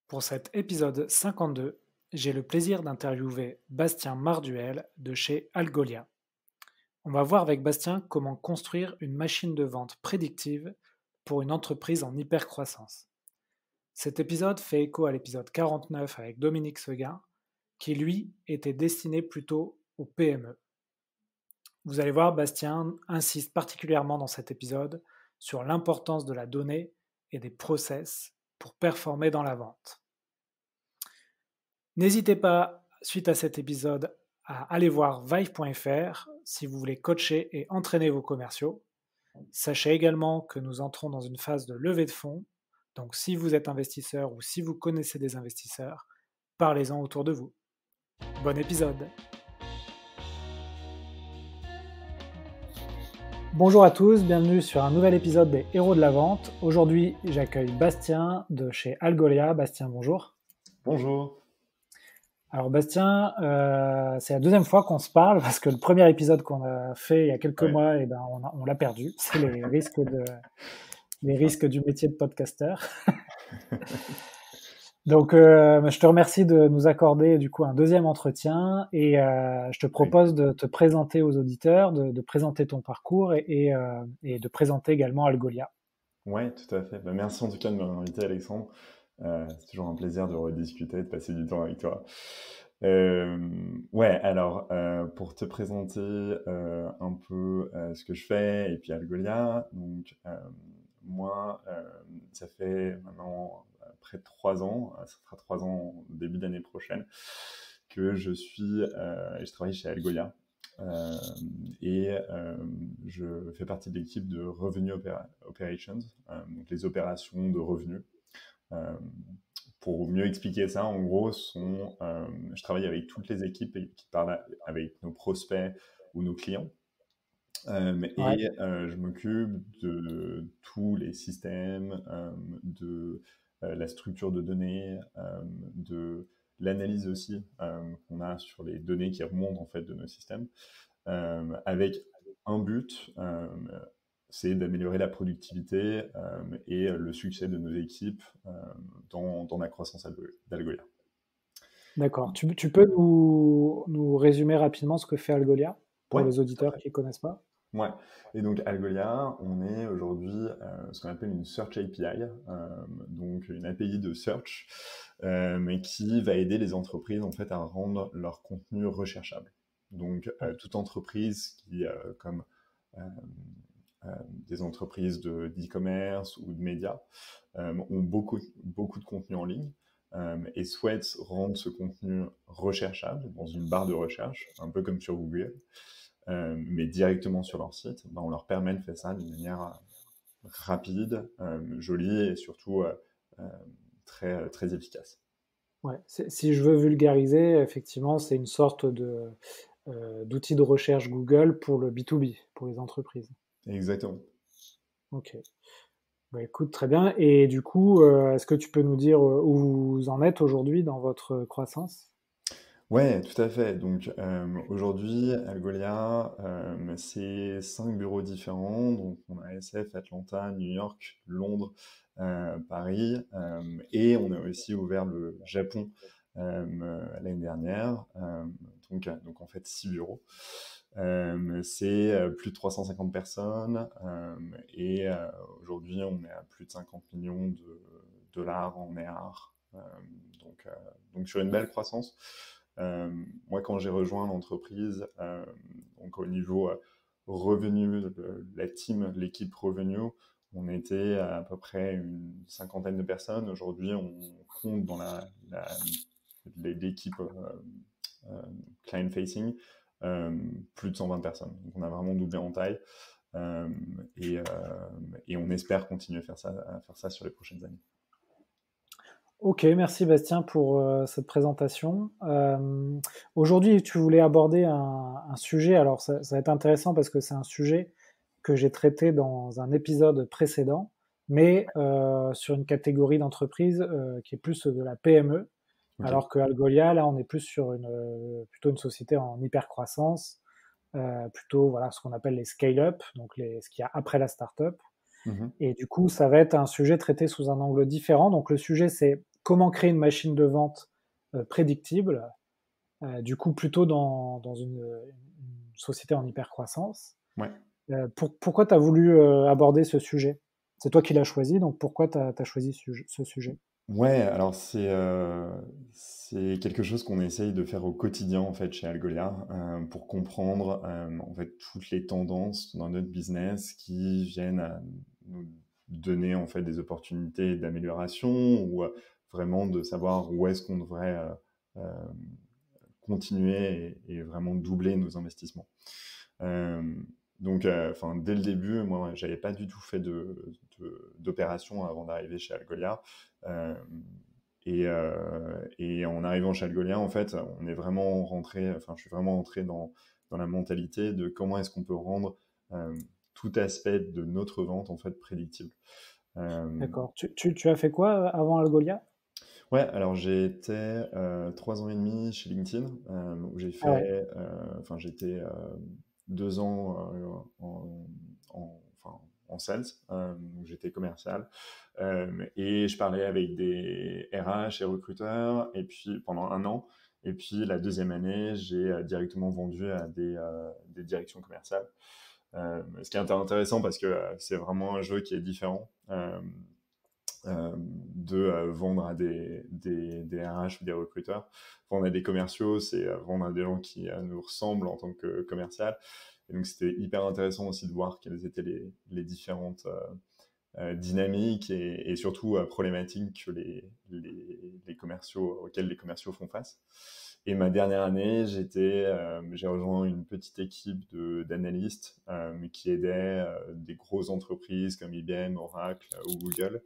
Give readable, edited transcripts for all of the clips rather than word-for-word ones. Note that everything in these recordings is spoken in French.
Pour cet épisode 52, j'ai le plaisir d'interviewer Bastien Marduel de chez Algolia. On va voir avec Bastien comment construire une machine de vente prédictive pour une entreprise en hypercroissance. Cet épisode fait écho à l'épisode 49 avec Dominique Seguin, qui lui était destiné plutôt aux PME. Vous allez voir, Bastien insiste particulièrement dans cet épisode sur l'importance de la donnée et des process pour performer dans la vente. N'hésitez pas, suite à cet épisode, à aller voir Vive.fr si vous voulez coacher et entraîner vos commerciaux. Sachez également que nous entrons dans une phase de levée de fonds. Donc si vous êtes investisseur ou si vous connaissez des investisseurs, parlez-en autour de vous. Bon épisode. Bonjour à tous, bienvenue sur un nouvel épisode des Héros de la Vente. Aujourd'hui, j'accueille Bastien de chez Algolia. Bastien, bonjour. Bonjour. Alors Bastien, c'est la deuxième fois qu'on se parle parce que le premier épisode qu'on a fait il y a quelques mois, on l'a perdu. C'est les risques du métier de podcasteur. Donc, je te remercie de nous accorder du coup un deuxième entretien et je te propose de te présenter aux auditeurs, de présenter ton parcours et de présenter également Algolia. Ouais, tout à fait. Merci en tout cas de m'avoir invité, Alexandre. C'est toujours un plaisir de rediscuter, de passer du temps avec toi. Alors, pour te présenter un peu ce que je fais et puis Algolia, donc moi, ça fait maintenant près de 3 ans, ça fera 3 ans début d'année prochaine, que je travaille chez Algolia. Je fais partie de l'équipe de Revenue Operations, donc les opérations de revenus. Pour mieux expliquer ça, en gros, je travaille avec toutes les équipes qui parlent avec nos prospects ou nos clients. Je m'occupe de tous les systèmes, de la structure de données, de l'analyse aussi qu'on a sur les données qui remontent en fait de nos systèmes, avec un but, c'est d'améliorer la productivité et le succès de nos équipes dans la croissance d'Algolia. D'accord. Tu peux nous résumer rapidement ce que fait Algolia pour les auditeurs qui ne connaissent pas? Ouais, et donc Algolia, on est aujourd'hui ce qu'on appelle une Search API, donc une API de search, mais qui va aider les entreprises en fait à rendre leur contenu recherchable. Donc toute entreprise qui, comme des entreprises d'e-commerce ou de médias, ont beaucoup de contenu en ligne et souhaitent rendre ce contenu recherchable dans une barre de recherche, un peu comme sur Google. Mais directement sur leur site, on leur permet de faire ça d'une manière rapide, jolie et surtout très, très efficace. Ouais. Si je veux vulgariser, effectivement, c'est une sorte d'outil de recherche Google pour le B2B, pour les entreprises. Exactement. Ok. Écoute, très bien. Et du coup, est-ce que tu peux nous dire où vous en êtes aujourd'hui dans votre croissance? Ouais, tout à fait. Donc aujourd'hui, Algolia, c'est 5 bureaux différents. Donc on a SF, Atlanta, New York, Londres, Paris, et on a aussi ouvert le Japon l'année dernière. Donc en fait 6 bureaux. C'est plus de 350 personnes et aujourd'hui on est à plus de 50 millions de dollars en ARR. Donc sur une belle croissance. Moi, quand j'ai rejoint l'entreprise, donc au niveau revenu, la team, l'équipe revenu, on était à peu près une 50aine de personnes. Aujourd'hui, on compte dans l'équipe client-facing plus de 120 personnes. Donc, on a vraiment doublé en taille et on espère continuer à faire ça sur les prochaines années. Ok, merci Bastien pour cette présentation. Aujourd'hui, tu voulais aborder un sujet, alors ça va être intéressant parce que c'est un sujet que j'ai traité dans un épisode précédent, mais sur une catégorie d'entreprise qui est plus de la PME, Okay. alors que Algolia, là, on est plus sur plutôt une société en hypercroissance, plutôt voilà, ce qu'on appelle les scale-up, donc ce qu'il y a après la start-up. Et du coup, ça va être un sujet traité sous un angle différent. Donc le sujet, c'est comment créer une machine de vente prédictible, du coup plutôt dans une société en hypercroissance. Ouais. Pourquoi tu as voulu aborder ce sujet? C'est toi qui l'as choisi, donc pourquoi tu as choisi ce sujet? Ouais, alors c'est quelque chose qu'on essaye de faire au quotidien en fait chez Algolia pour comprendre en fait toutes les tendances dans notre business qui viennent à nous donner en fait des opportunités d'amélioration ou vraiment de savoir où est-ce qu'on devrait euh, continuer et vraiment doubler nos investissements. Euh, donc, enfin, dès le début, moi, j'avais pas du tout fait d'opération avant d'arriver chez Algolia. Euh, et en arrivant chez Algolia, en fait, on est vraiment rentré, enfin, je suis vraiment rentré dans la mentalité de comment est-ce qu'on peut rendre tout aspect de notre vente, en fait, prédictible. Euh, D'accord. Tu as fait quoi avant Algolia? Ouais, alors j'ai été 3 ans et demi chez LinkedIn, où j'ai Ah ouais, fait, enfin j'étais 2 ans enfin, en sales, où j'étais commercial, et je parlais avec des RH et recruteurs, et puis pendant un an, et puis la deuxième année, j'ai directement vendu à des directions commerciales. Ce qui est intéressant parce que c'est vraiment un jeu qui est différent. De vendre à des RH ou des recruteurs. Vendre à des commerciaux, c'est vendre à des gens qui nous ressemblent en tant que commercial. Et donc, c'était hyper intéressant aussi de voir quelles étaient les différentes dynamiques et surtout problématiques que les commerciaux, auxquelles les commerciaux font face. Et ma dernière année, j'ai rejoint une petite équipe d'analystes qui aidait des grosses entreprises comme IBM, Oracle ou Google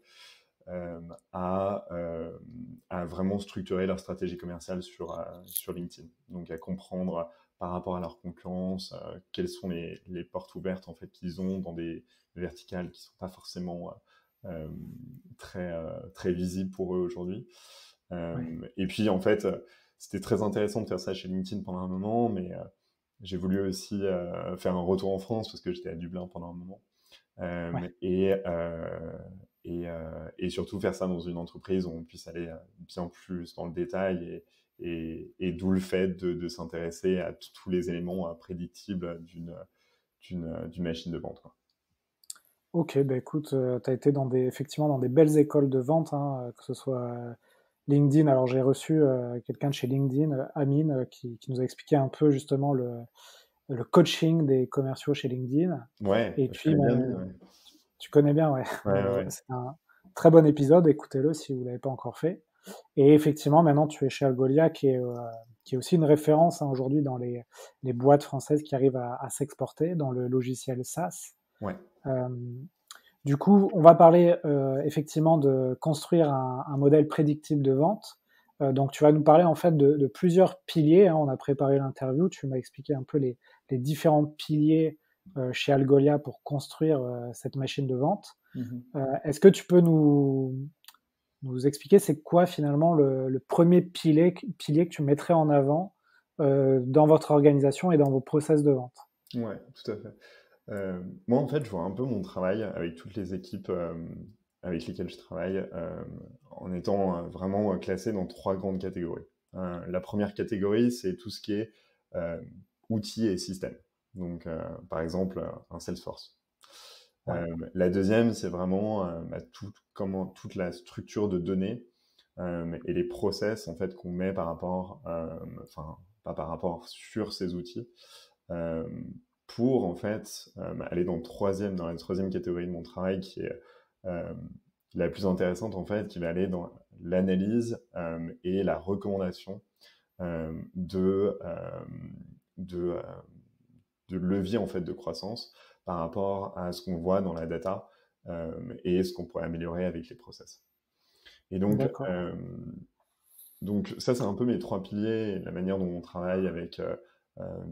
euh, à, euh, à vraiment structurer leur stratégie commerciale sur LinkedIn. Donc à comprendre par rapport à leur concurrence, quelles sont les portes ouvertes en fait qu'ils ont dans des verticales qui ne sont pas forcément très visibles pour eux aujourd'hui. ouais, Et puis en fait, c'était très intéressant de faire ça chez LinkedIn pendant un moment, mais j'ai voulu aussi faire un retour en France parce que j'étais à Dublin pendant un moment. ouais. Euh, et surtout faire ça dans une entreprise où on puisse aller bien plus dans le détail et d'où le fait de s'intéresser à tous les éléments prédictibles d'une machine de vente, quoi. Ok, bah écoute, tu as été effectivement dans des belles écoles de vente, hein, que ce soit LinkedIn. Alors j'ai reçu quelqu'un de chez LinkedIn, Amine, qui nous a expliqué un peu justement le coaching des commerciaux chez LinkedIn. Ouais, Et je puis, connais bien ben, lui, ouais. tu connais bien, ouais. Ouais, ouais, ouais. C'est un très bon épisode, écoutez-le si vous ne l'avez pas encore fait. Et effectivement, maintenant, tu es chez Algolia, qui est aussi une référence hein, aujourd'hui dans les boîtes françaises qui arrivent à s'exporter dans le logiciel SaaS. Ouais. Euh, du coup, on va parler effectivement de construire un modèle prédictible de vente. Donc, tu vas nous parler en fait de plusieurs piliers, hein. On a préparé l'interview, tu m'as expliqué un peu les différents piliers chez Algolia pour construire cette machine de vente. Mhm. Est-ce que tu peux nous expliquer c'est quoi finalement le premier pilier que tu mettrais en avant dans votre organisation et dans vos process de vente? Ouais, tout à fait. Moi, en fait, je vois un peu mon travail avec toutes les équipes avec lesquelles je travaille en étant vraiment classé dans trois grandes catégories. La première catégorie, c'est tout ce qui est euh, outils et systèmes. Donc, par exemple, un Salesforce. Ouais, La deuxième, c'est vraiment toute la structure de données et les process en fait qu'on met par rapport, enfin pas par rapport sur ces outils euh, pour en fait aller dans la troisième catégorie de mon travail qui est euh, la plus intéressante en fait, qui va aller dans l'analyse et la recommandation de, de, euh, de levier en fait de croissance par rapport à ce qu'on voit dans la data et ce qu'on pourrait améliorer avec les process. Et d'accord. donc ça, c'est un peu mes trois piliers, et la manière dont on travaille avec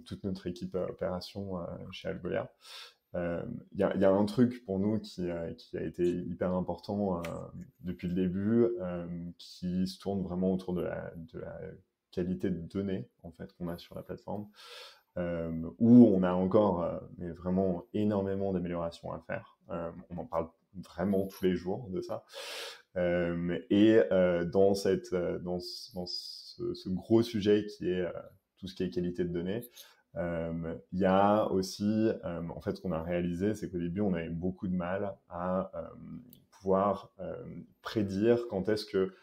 toute notre équipe opération chez Algolia. Il y a un truc pour nous qui a été hyper important depuis le début, qui se tourne vraiment autour de la qualité de données en fait qu'on a sur la plateforme, où on a encore mais vraiment énormément d'améliorations à faire. On en parle vraiment tous les jours de ça. Dans ce gros sujet qui est tout ce qui est qualité de données, il y a aussi, en fait, ce qu'on a réalisé, c'est qu'au début, on avait beaucoup de mal à pouvoir prédire quand est-ce que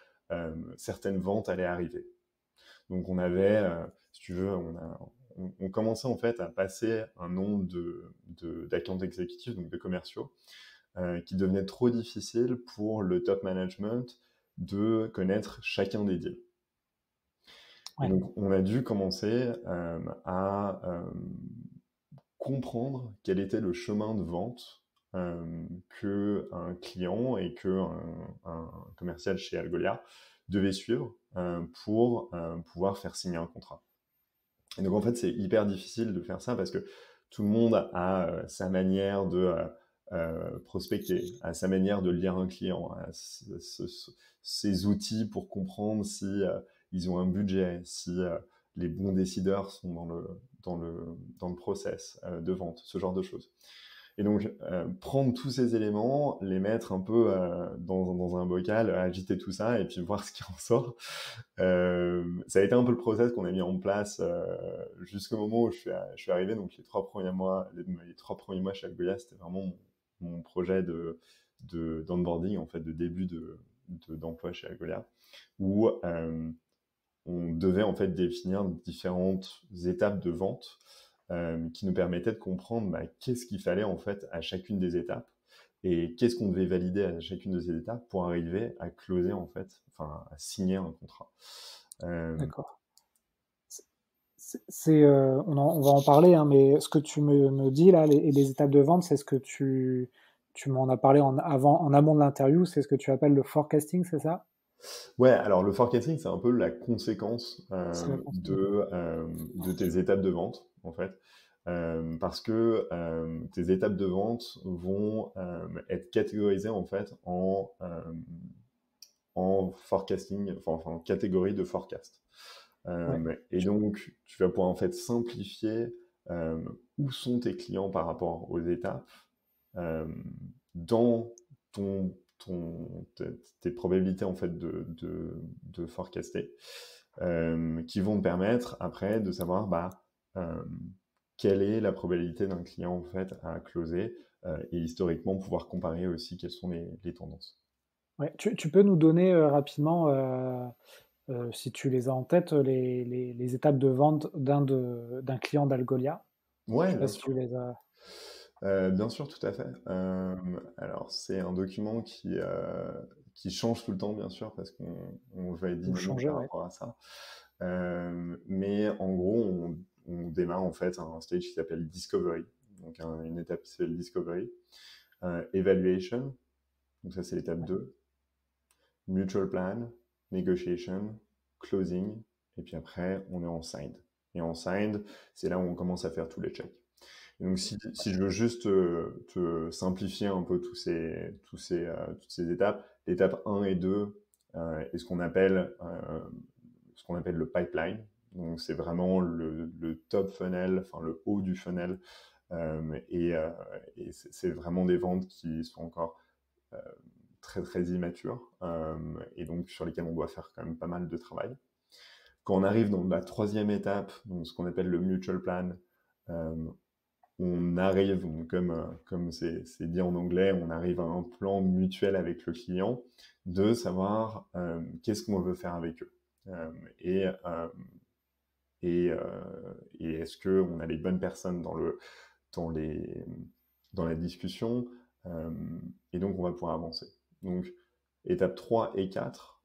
certaines ventes allaient arriver. Donc, on avait, si tu veux, on commençait en fait à passer un nombre d'account exécutifs, donc de commerciaux, qui devenait trop difficile pour le top management de connaître chacun des deals. Et Ouais, donc, on a dû commencer à comprendre quel était le chemin de vente qu'un client et qu'un commercial chez Algolia devait suivre pour pouvoir faire signer un contrat. Et donc, en fait, c'est hyper difficile de faire ça parce que tout le monde a sa manière de prospecter, a sa manière de lire un client, a ses outils pour comprendre si ils ont un budget, si les bons décideurs sont dans le process de vente, ce genre de choses. Et donc, prendre tous ces éléments, les mettre un peu dans un bocal, agiter tout ça et puis voir ce qui en sort. Ça a été un peu le process qu'on a mis en place jusqu'au moment où je suis arrivé. Donc, les 3 premiers mois chez Algolia, c'était vraiment mon projet d'onboarding, en fait, de début d'emploi chez Algolia, où on devait en fait définir différentes étapes de vente qui nous permettaient de comprendre qu'est-ce qu'il fallait en fait à chacune des étapes et qu'est-ce qu'on devait valider à chacune de ces étapes pour arriver à closer en fait, enfin à signer un contrat. d'accord. On va en parler, hein, mais ce que tu me dis là, les étapes de vente, c'est ce que tu m'en as parlé en amont de l'interview, c'est ce que tu appelles le forecasting, c'est ça? Ouais, alors le forecasting, c'est un peu la conséquence C'est la conf- de tes étapes de vente, en fait. Parce que tes étapes de vente vont être catégorisées, en fait, en forecasting, enfin, en catégorie de forecast. Ouais. Et donc, tu vas pouvoir, en fait, simplifier euh, où sont tes clients par rapport aux étapes euh, dans tes probabilités en fait de forecaster, qui vont te permettre après de savoir euh, quelle est la probabilité d'un client en fait à closer et historiquement pouvoir comparer aussi quelles sont les tendances. Ouais. Tu peux nous donner rapidement, si tu les as en tête, les étapes de vente d'un client d'Algolia? Je Ouais, sais pas bien si tu sûr. les as. Bien sûr, tout à fait. Alors, c'est un document qui change tout le temps, bien sûr, parce qu'on va être Ou dynamique changer, par ouais. rapport à ça. Mais en gros, on démarre en fait un stage qui s'appelle Discovery. Donc, une étape qui s'appelle Discovery. Evaluation, donc ça, c'est l'étape 2. Mutual Plan, Negotiation, Closing. Et puis après, on est en Signed. Et en Signed, c'est là où on commence à faire tous les checks. Et donc, si je veux juste te simplifier un peu toutes ces étapes, l'étape 1 et 2 est ce qu'on appelle le pipeline. Donc, c'est vraiment le top funnel, enfin le haut du funnel. Et c'est vraiment des ventes qui sont encore euh, très, très immatures et donc sur lesquelles on doit faire quand même pas mal de travail. Quand on arrive dans la troisième étape, donc ce qu'on appelle le mutual plan, euh, on arrive, comme c'est dit en anglais, on arrive à un plan mutuel avec le client de savoir qu'est-ce qu'on veut faire avec eux. Euh, et, euh, et est-ce qu'on a les bonnes personnes dans, les, dans la discussion euh, et donc on va pouvoir avancer. Donc étapes 3 et 4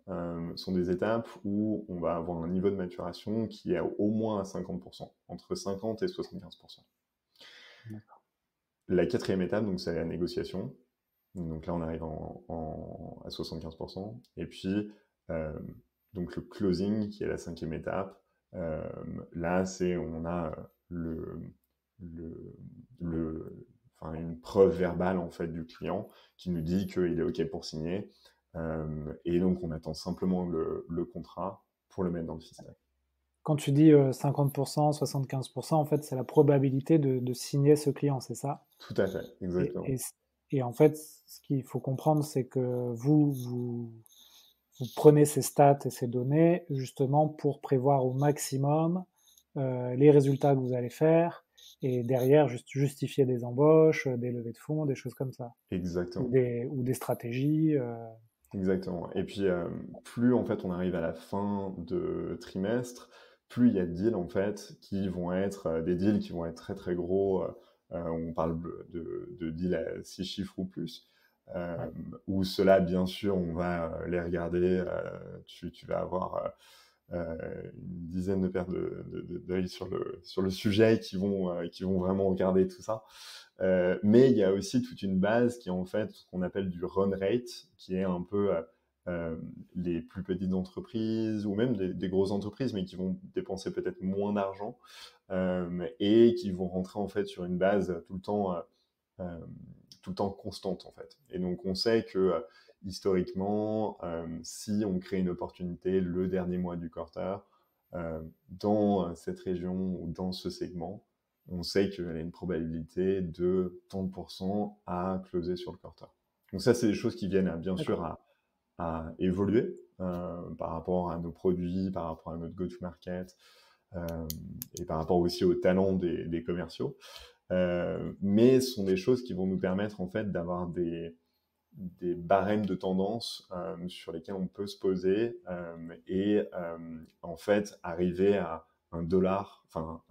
sont des étapes où on va avoir un niveau de maturation qui est au moins à 50%, entre 50 et 75%. D'accord. La quatrième étape, donc, c'est la négociation. Donc là, on arrive à 75%. Et puis, euh, donc le closing, qui est la cinquième étape. Euh, Là, on a le, enfin, une preuve verbale en fait du client qui nous dit qu'il est OK pour signer. Et donc, on attend simplement le contrat pour le mettre dans le fiscal. Quand tu dis 50%, 75%, en fait, c'est la probabilité de signer ce client, c'est ça? Tout à fait, Et, exactement. et, Et en fait, ce qu'il faut comprendre, c'est que vous prenez ces stats et ces données justement pour prévoir au maximum les résultats que vous allez faire et derrière justifier des embauches, des levées de fonds, des choses comme ça, Exactement. ou des stratégies. Exactement. Et puis, plus en fait on arrive à la fin de trimestre, plus il y a de deals en fait qui vont être des deals qui vont être très très gros. On parle de deals à 6 chiffres ou plus. Ouais, Où cela, bien sûr, on va les regarder. Tu vas avoir une dizaine de paires d'œils sur le sujet qui vont vraiment regarder tout ça. Mais il y a aussi toute une base qui est en fait ce qu'on appelle du run rate, qui est un peu euh, les plus petites entreprises ou même des grosses entreprises, mais qui vont dépenser peut-être moins d'argent et qui vont rentrer en fait sur une base euh, tout le temps constante en fait. Et donc on sait que historiquement, si on crée une opportunité le dernier mois du quarter dans cette région ou dans ce segment, on sait qu'il y a une probabilité de tant de pourcents à closer sur le quarter. Donc ça, c'est des choses qui viennent bien sûr d'accord. à évoluer par rapport à nos produits, par rapport à notre go-to-market et par rapport aussi au talent des commerciaux. Mais ce sont des choses qui vont nous permettre en fait d'avoir des barèmes de tendance sur lesquels on peut se poser et en fait arriver à un dollar, enfin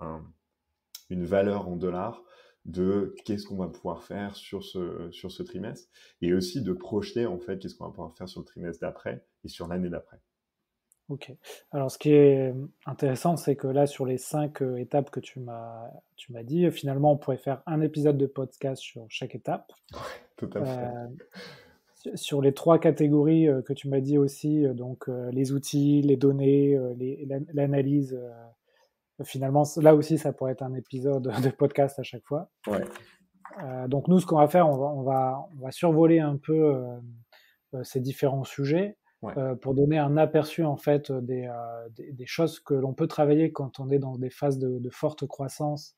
une valeur en dollars de qu'est-ce qu'on va pouvoir faire sur ce trimestre et aussi de projeter en fait qu'est-ce qu'on va pouvoir faire sur le trimestre d'après et sur l'année d'après. Ok. Alors, ce qui est intéressant, c'est que là, sur les 5 étapes que tu m'as dit, finalement, on pourrait faire un épisode de podcast sur chaque étape. Tout à fait. Euh, sur les 3 catégories que tu m'as dit aussi, donc les outils, les données, l'analyse, finalement, là aussi, ça pourrait être un épisode de podcast à chaque fois. Ouais, Donc nous, ce qu'on va faire, on va survoler un peu ces différents sujets ouais, pour donner un aperçu en fait des choses que l'on peut travailler quand on est dans des phases de forte croissance.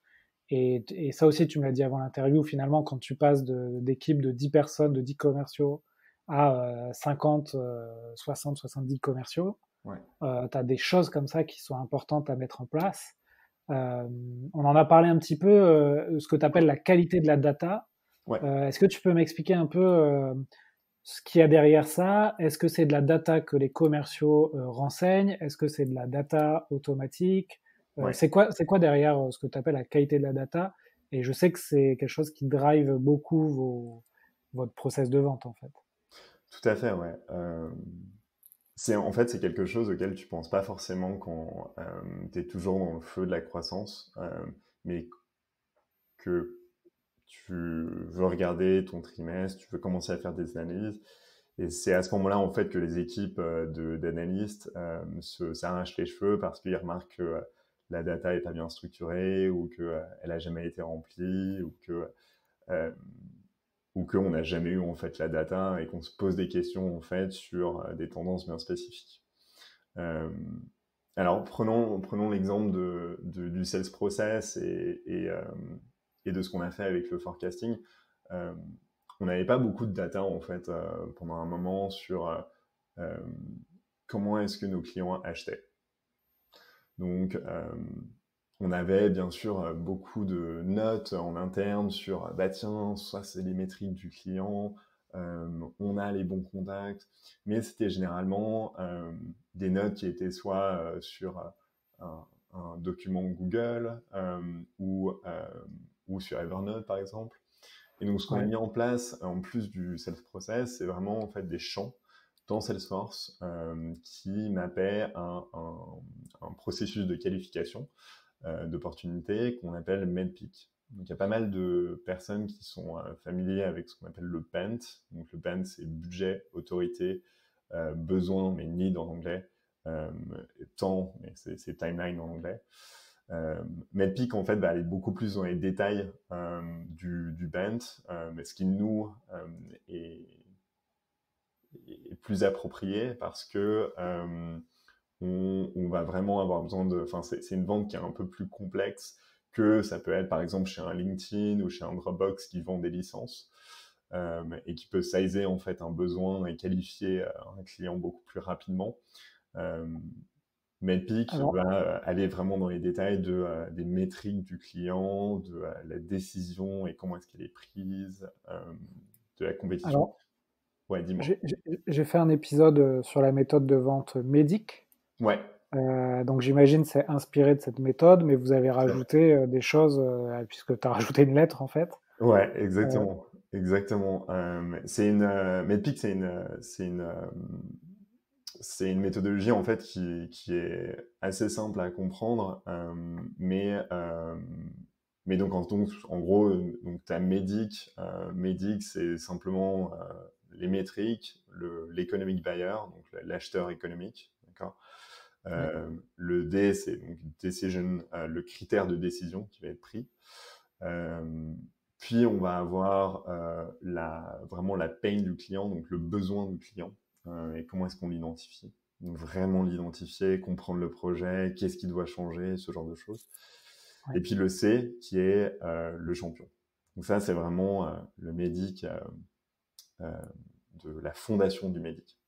Et ça aussi, tu me l'as dit avant l'interview, finalement, quand tu passes d'équipes de 10 personnes, de 10 commerciaux à 50, 60, 70 commerciaux, ouais, tu as des choses comme ça qui sont importantes à mettre en place. Euh, on en a parlé un petit peu, ce que tu appelles la qualité de la data. ouais. Est-ce que tu peux m'expliquer un peu ce qu'il y a derrière ça? Est-ce que c'est de la data que les commerciaux renseignent? Est-ce que c'est de la data automatique? Ouais. C'est quoi derrière ce que tu appelles la qualité de la data? Et je sais que c'est quelque chose qui drive beaucoup votre process de vente, en fait. Tout à fait, ouais. En fait, c'est quelque chose auquel tu penses pas forcément quand tu es toujours dans le feu de la croissance, mais que tu veux regarder ton trimestre, tu veux commencer à faire des analyses. Et c'est à ce moment-là, en fait, que les équipes d'analystes s'arrachent les cheveux parce qu'ils remarquent que la data est pas bien structurée ou qu'elle a jamais été remplie euh, ou qu'on n'a jamais eu en fait la data et qu'on se pose des questions en fait sur des tendances bien spécifiques. Euh, alors prenons l'exemple du sales process et de ce qu'on a fait avec le forecasting. Euh, on n'avait pas beaucoup de data en fait pendant un moment sur euh, comment est-ce que nos clients achetaient. Donc on avait bien sûr beaucoup de notes en interne sur bah tiens, ça c'est les métriques du client, on a les bons contacts, mais c'était généralement des notes qui étaient soit sur un document Google ou sur Evernote par exemple. Et donc ce qu'on a Ouais, mis en place en plus du sales process, c'est vraiment en fait des champs dans Salesforce qui mappaient un processus de qualification d'opportunités qu'on appelle MEDPIC. Donc il y a pas mal de personnes qui sont familiers avec ce qu'on appelle le BANT. Donc le BANT, c'est budget, autorité, besoin, mais need en anglais, euh, temps, mais c'est timeline en anglais. Euh, MEDPIC, en fait, va aller beaucoup plus dans les détails du BANT, mais ce qui nous est, est plus approprié parce que on va vraiment avoir besoin de. Enfin, c'est une vente qui est un peu plus complexe que ça peut être par exemple chez un LinkedIn ou chez un Dropbox qui vend des licences. et qui peut sizer en fait un besoin et qualifier un client beaucoup plus rapidement. Euh, Medpeak Alors, va aller vraiment dans les détails des métriques du client, de la décision et comment est-ce qu'elle est prise, de la compétition. alors Ouais, dis-moi. j'ai fait un épisode sur la méthode de vente Médic. Ouais, Donc j'imagine c'est inspiré de cette méthode, mais vous avez tout à fait. rajouté des choses, puisque tu as rajouté une lettre en fait. Ouais, Euh, exactement, exactement. C'est une Medpeak, c'est une méthodologie en fait qui est assez simple à comprendre, mais donc, en gros, donc ta médic, médic, c'est simplement les métriques, l'économic buyer, donc l'acheteur économique, d'accord. oui, Le D, c'est donc decision, le critère de décision qui va être pris. Euh, Puis on va avoir vraiment la pain du client, donc le besoin du client, et comment est-ce qu'on l'identifie. Donc vraiment l'identifier, comprendre le projet, qu'est-ce qui doit changer, ce genre de choses. oui, Et puis le C, qui est le champion. Donc ça, c'est vraiment le médic euh, de la fondation du médic.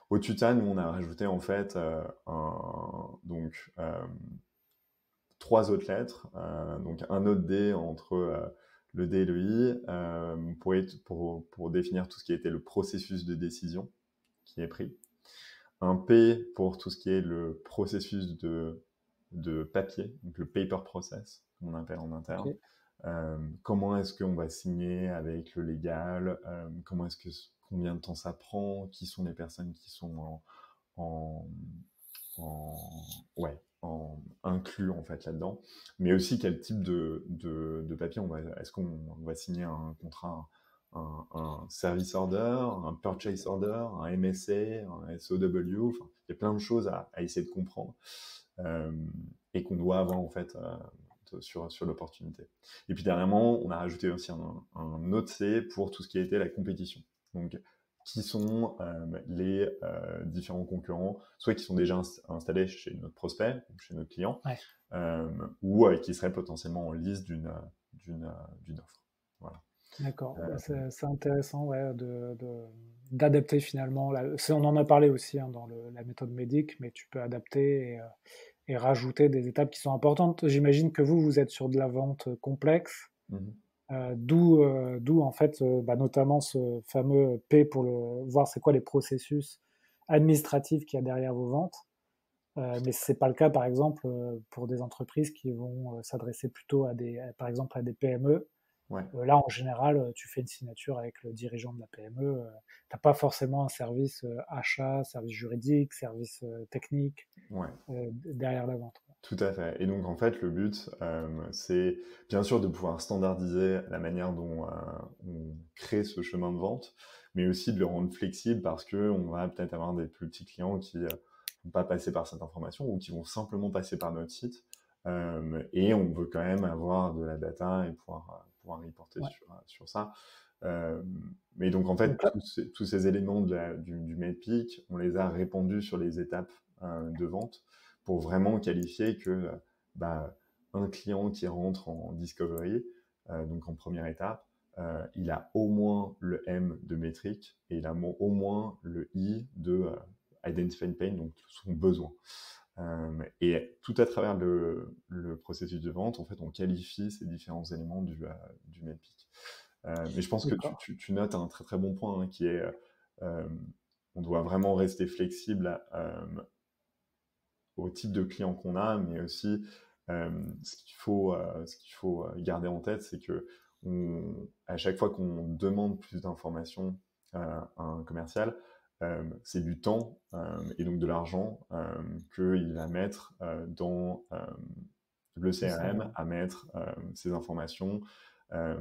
Au-dessus de ça, nous, on a rajouté en fait trois autres lettres, donc un autre D entre le D et le I, pour définir tout ce qui était le processus de décision qui est pris. Un P pour tout ce qui est le processus de papier, donc le paper process, comme on appelle en interne. ok, Comment est-ce qu'on va signer avec le légal, comment est-ce que combien de temps ça prend, qui sont les personnes qui sont en, en, ouais, inclus en fait là-dedans, mais aussi quel type de papier est-ce qu'on va signer un contrat, un service order, un purchase order, un MSA, un SOW, enfin, il y a plein de choses à essayer de comprendre euh, et qu'on doit avoir en fait sur l'opportunité. Et puis dernièrement, on a rajouté aussi un autre C pour tout ce qui a été la compétition. Donc, qui sont les différents concurrents, soit qui sont déjà installés chez notre prospect, chez notre client, ouais. ou qui seraient potentiellement en liste d'une offre. Voilà. D'accord. Euh, Bah, c'est intéressant, ouais, d'adapter finalement. On en a parlé aussi hein, dans la méthode médic, mais tu peux adapter et rajouter des étapes qui sont importantes. J'imagine que vous êtes sur de la vente complexe, mhm. d'où en fait, bah, notamment ce fameux P pour voir c'est quoi les processus administratifs qu'il y a derrière vos ventes. Mais c'est pas le cas, par exemple, pour des entreprises qui vont s'adresser plutôt par exemple, à des PME. Ouais, Là, en général, tu fais une signature avec le dirigeant de la PME. T'as pas forcément un service achat, service juridique, service technique ouais. derrière la vente. Tout à fait. Et donc, en fait, le but, c'est bien sûr de pouvoir standardiser la manière dont on crée ce chemin de vente, mais aussi de le rendre flexible parce que on va peut-être avoir des plus petits clients qui vont pas passer par cette information ou qui vont simplement passer par notre site. Et on veut quand même avoir de la data et pouvoir reporter Ouais. sur ça. Euh, mais donc, en fait, Donc là, tous ces éléments du MedPeak, on les a répandus sur les étapes de vente pour vraiment qualifier que bah, un client qui rentre en discovery, donc en première étape, il a au moins le M de métrique et il a au moins le I de identify pain, donc son besoin. Et tout à travers le processus de vente, en fait, on qualifie ces différents éléments du MedPeak. Mais je pense que d'accord. tu notes un très très bon point hein, qui est euh, on doit vraiment rester flexible au type de client qu'on a, mais aussi ce qu'il faut garder en tête, c'est que à chaque fois qu'on demande plus d'informations à un commercial, c'est du temps et donc de l'argent qu'il va mettre dans le Le CRM, CRM. à mettre ces informations. Euh,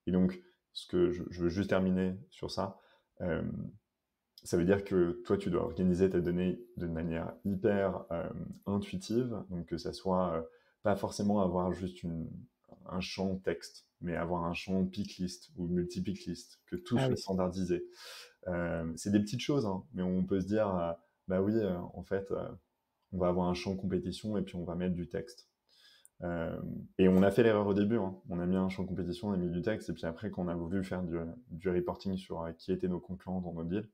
et donc, ce que je veux juste terminer sur ça, euh, ça veut dire que toi, tu dois organiser ta donnée de manière hyper intuitive, donc que ça soit pas forcément avoir juste un champ texte, mais avoir un champ pick list ou multi-pick list, que tout Ah soit oui, standardisé. C'est des petites choses, hein, mais on peut se dire, bah oui, en fait, on va avoir un champ compétition et puis on va mettre du texte. Euh, et on a fait l'erreur au début, hein. On a mis un champ de compétition, on a mis du texte, et puis après, quand on a voulu faire du reporting sur qui étaient nos concurrents dans nos deals,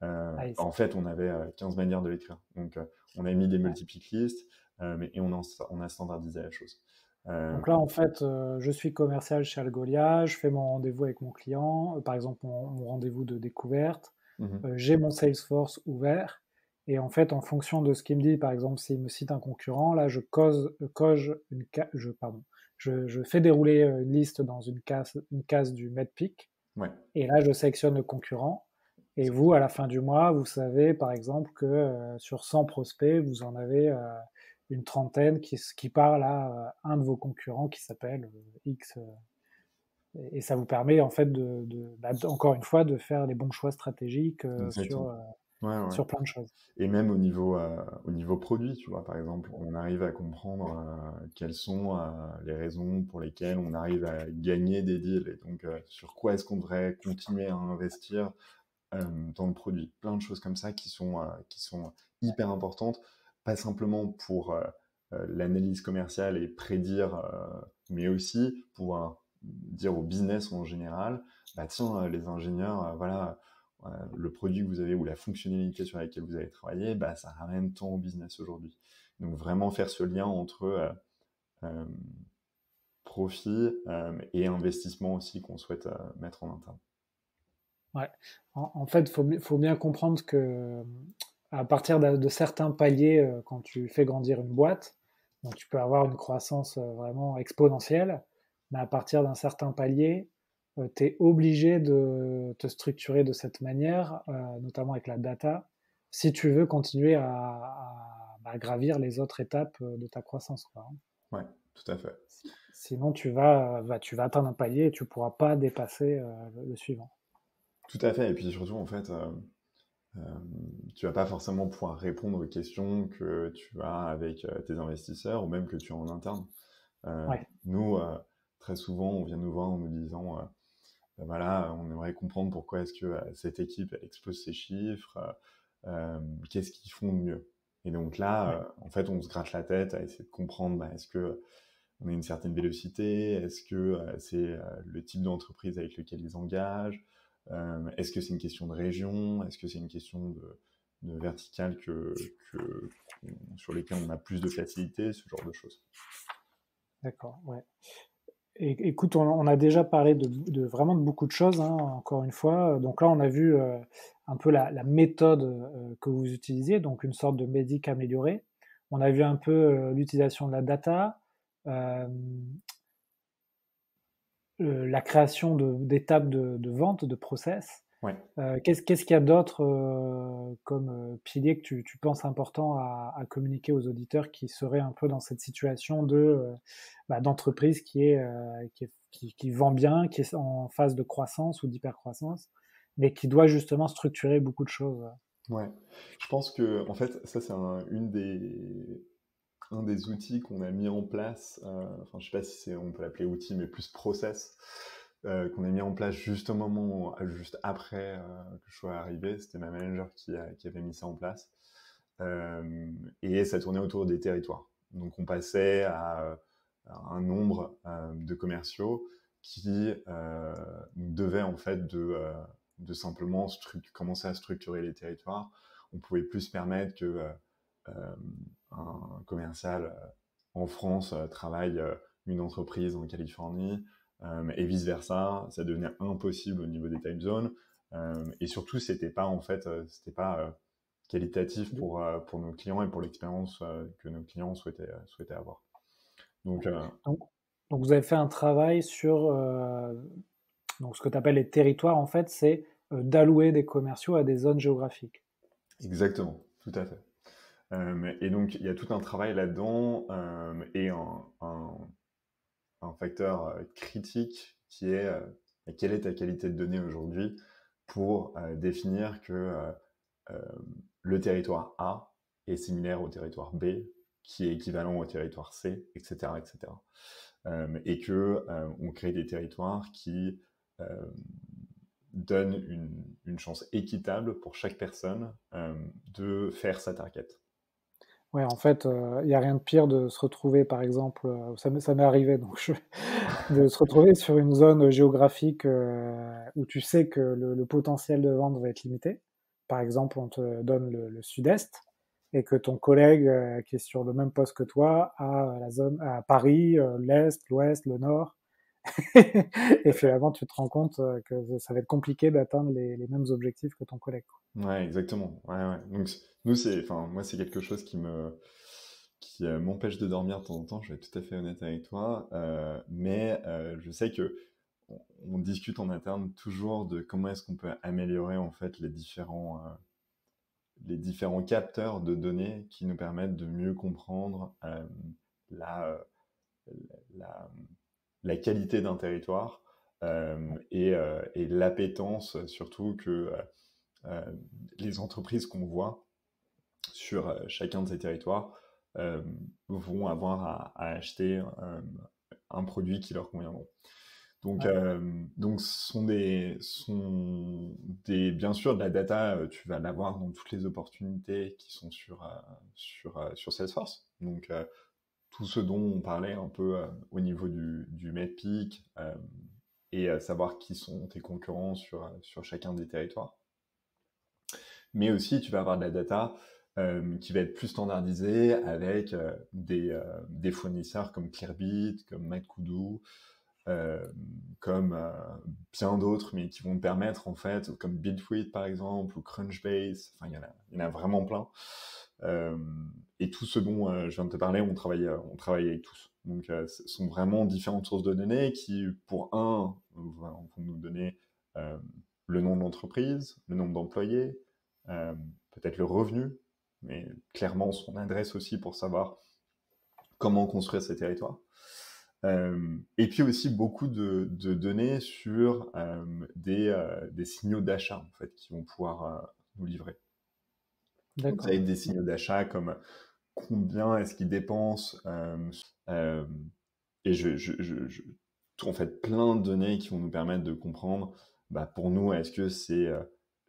Ah, en fait, on avait 15 manières de l'écrire. Donc, on a mis des ouais. multi-pick lists, et on a standardisé la chose. Euh, Donc là, en fait, je suis commercial chez Algolia, je fais mon rendez-vous avec mon client, par exemple mon rendez-vous de découverte, mhm. j'ai mon Salesforce ouvert, et en fait, en fonction de ce qu'il me dit, par exemple, s'il me cite un concurrent, là, coge je fais dérouler une liste dans une case du MedPick, Ouais, et là, je sélectionne le concurrent. Et vous, à la fin du mois, vous savez, par exemple, que sur 100 prospects, vous en avez une trentaine qui parlent à un de vos concurrents qui s'appelle X. Et ça vous permet, en fait, encore une fois, de faire les bons choix stratégiques exactement. Ouais, ouais. sur plein de choses. Et même au niveau produit, tu vois, par exemple, on arrive à comprendre quelles sont les raisons pour lesquelles on arrive à gagner des deals. Et donc, sur quoi est-ce qu'on devrait continuer à investir dans le produit. Plein de choses comme ça qui sont hyper importantes, pas simplement pour l'analyse commerciale et prédire, mais aussi pouvoir dire au business en général, bah tiens, les ingénieurs, voilà, le produit que vous avez ou la fonctionnalité sur laquelle vous avez travaillé, bah, ça ramène tant au business aujourd'hui. Donc vraiment faire ce lien entre euh, profit et investissement aussi qu'on souhaite mettre en interne. Ouais. En fait, faut bien comprendre que à partir de certains paliers, quand tu fais grandir une boîte, donc tu peux avoir une croissance vraiment exponentielle, mais à partir d'un certain palier, tu es obligé de te structurer de cette manière, notamment avec la data, si tu veux continuer à gravir les autres étapes de ta croissance, quoi, hein. Ouais, tout à fait. Sinon, tu vas atteindre un palier et tu ne pourras pas dépasser le suivant. Tout à fait. Et puis surtout, en fait, Euh, tu vas pas forcément pouvoir répondre aux questions que tu as avec tes investisseurs ou même que tu as en interne. Euh, Ouais. nous, très souvent, on vient nous voir en nous disant, ben voilà, on aimerait comprendre pourquoi est-ce que cette équipe elle explose ses chiffres, qu'est-ce qu'ils font de mieux. Et donc là, Ouais. en fait, on se gratte la tête à essayer de comprendre, bah, est-ce que on a une certaine vélocité, est-ce que c'est le type d'entreprise avec lequel ils engagent, est-ce que c'est une question de région, est-ce que c'est une question de verticale sur lesquelles on a plus de facilité, ce genre de choses. D'accord, ouais. Écoute, on a déjà parlé vraiment de beaucoup de choses, hein, encore une fois. Donc là, on a vu un peu la méthode que vous utilisiez, donc une sorte de médic amélioré. On a vu un peu l'utilisation de la data, euh, la création d'étapes de vente, de process. Ouais. Qu'est-ce qu'il y a d'autre comme pilier que tu penses important à communiquer aux auditeurs qui seraient un peu dans cette situation d'entreprise qui vend bien, qui est en phase de croissance ou d'hypercroissance, mais qui doit justement structurer beaucoup de choses. Ouais, je pense que en fait, ça c'est un des outils qu'on a mis en place. Enfin, je sais pas si on peut l'appeler outil, mais plus process qu'on a mis en place juste au moment, juste après que je sois arrivé. C'était ma manager qui avait mis ça en place. Et ça tournait autour des territoires. Donc on passait à un nombre de commerciaux qui devaient en fait de simplement commencer à structurer les territoires. On pouvait plus se permettre que euh, un commercial en France travaille une entreprise en Californie et vice versa. Ça devenait impossible au niveau des time zones. Et surtout, c'était pas qualitatif pour nos clients et pour l'expérience que nos clients souhaitaient avoir. Donc, Donc, donc vous avez fait un travail sur donc ce que tu appelles les territoires, en fait, c'est d'allouer des commerciaux à des zones géographiques. exactement, tout à fait. Et donc, il y a tout un travail là-dedans et un facteur critique qui est quelle est ta qualité de données aujourd'hui pour définir que euh, le territoire A est similaire au territoire B, qui est équivalent au territoire C, etc., etc. Et que on crée des territoires qui euh, donnent une chance équitable pour chaque personne de faire sa target. Ouais, en fait, il y a rien de pire de se retrouver, par exemple, ça m'est arrivé, donc de se retrouver sur une zone géographique, où tu sais que le potentiel de vente va être limité. Par exemple, on te donne le sud-est et que ton collègue, qui est sur le même poste que toi a la zone à Paris, l'est, l'ouest, le nord et finalement tu te rends compte, que ça va être compliqué d'atteindre les mêmes objectifs que ton collègue, quoi. Ouais, exactement. Ouais, ouais. Donc, nous, enfin, moi, c'est quelque chose qui m'empêche de dormir de temps en temps. Je vais être tout à fait honnête avec toi. Mais je sais que on discute en interne toujours de comment est-ce qu'on peut améliorer en fait les différents capteurs de données qui nous permettent de mieux comprendre la, la, la qualité d'un territoire et l'appétence surtout que euh, les entreprises qu'on voit sur chacun de ces territoires euh, vont avoir à acheter un produit qui leur conviendront. Donc, Ouais, bien sûr, de la data, tu vas l'avoir dans toutes les opportunités qui sont sur Salesforce. Donc, tout ce dont on parlait un peu au niveau du MedPeak et savoir qui sont tes concurrents sur chacun des territoires. Mais aussi, tu vas avoir de la data qui va être plus standardisée avec des fournisseurs comme Clearbit, comme MadKudu, euh, comme bien d'autres, mais qui vont te permettre, en fait, comme Bitwit par exemple, ou Crunchbase, enfin, il y en a vraiment plein. Euh, et tout ce dont je viens de te parler, on travaille avec tous. Donc, ce sont vraiment différentes sources de données qui, pour vont nous donner euh, le nom de l'entreprise, le nombre d'employés, euh, peut-être le revenu, mais clairement son adresse aussi pour savoir comment construire ces territoires. Et puis aussi beaucoup de données sur des signaux d'achat en fait, qui vont pouvoir nous livrer. Donc ça va d'accord. être des signaux d'achat comme combien est-ce qu'ils dépensent euh, et en fait plein de données qui vont nous permettre de comprendre bah, pour nous est-ce que c'est